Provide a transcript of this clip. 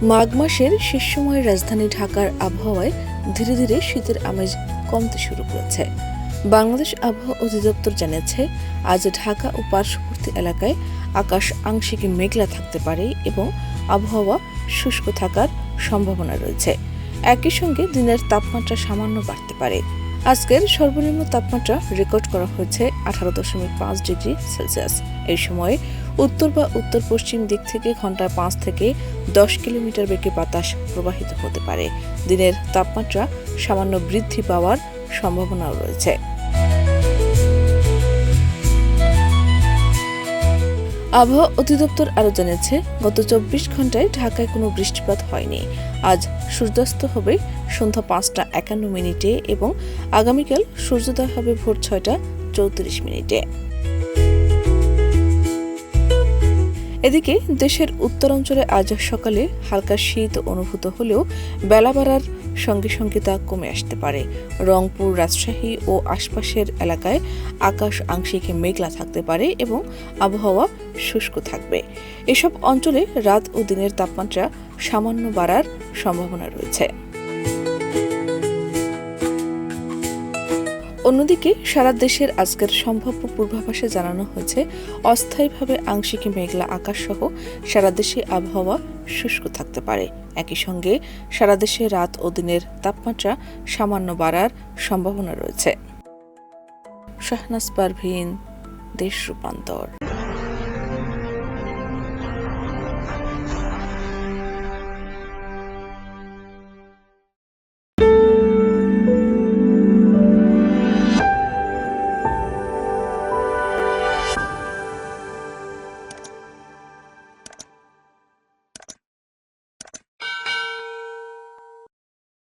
মাঘ মাসের শেষ সময়ে রাজধানী ঢাকার আবহাওয়ায় ধীরে ধীরে শীতের আমেজ কমতে শুরু করেছে। বাংলাদেশ আবহাওয়া অধিদপ্তর জানিয়েছে, আজ ঢাকা ও পার্শ্ববর্তী এলাকায় আকাশ আংশিক মেঘলা থাকতে পারে এবং আবহাওয়া শুষ্ক থাকার সম্ভাবনা রয়েছে। একই সঙ্গে দিনের তাপমাত্রা সামান্য বাড়তে পারে। আজকের সর্বনিম্ন তাপমাত্রা রেকর্ড করা হয়েছে 18.5 ডিগ্রি সেলসিয়াস। এই সময়ে উত্তর বা উত্তর পশ্চিম দিক থেকে ঘন্টায় 5 থেকে 10 কিলোমিটার বেগে বাতাস প্রবাহিত হতে পারে। দিনের তাপমাত্রা সামান্য বৃদ্ধি পাওয়ার সম্ভাবনাও রয়েছে। আবহাওয়া অধিদপ্তর আরও জানিয়েছে, গত 24 ঘন্টায় ঢাকায় কোনো বৃষ্টিপাত হয়নি। আজ সূর্যাস্ত হবে সন্ধ্যা 5:51 এবং আগামীকাল সূর্যোদয় হবে ভোর 6:34। এদিকে দেশের উত্তরাঞ্চলে আজ সকালে হালকা শীত অনুভূত হলেও বেলা বাড়ার সঙ্গে সঙ্গে তা কমে আসতে পারে। রংপুর, রাজশাহী ও আশপাশের এলাকায় আকাশ আংশিক মেঘলা থাকতে পারে এবং আবহাওয়া শুষ্ক থাকবে। এসব অঞ্চলে রাত ও দিনের তাপমাত্রা সামান্য বাড়ার সম্ভাবনা রয়েছে। অন্যদিকে সারা দেশের আজকের সম্ভাব্য পূর্বাভাসে জানানো হয়েছে, অস্থায়ীভাবে আংশিক মেঘলা আকাশ সহ সারা দেশে আবহাওয়া শুষ্ক থাকতে পারে। একই সঙ্গে সারা দেশে রাত ও দিনের তাপমাত্রা সামান্য বাড়ার সম্ভাবনা রয়েছে। শাহনাজ পারভীন, দেশ রূপান্তর।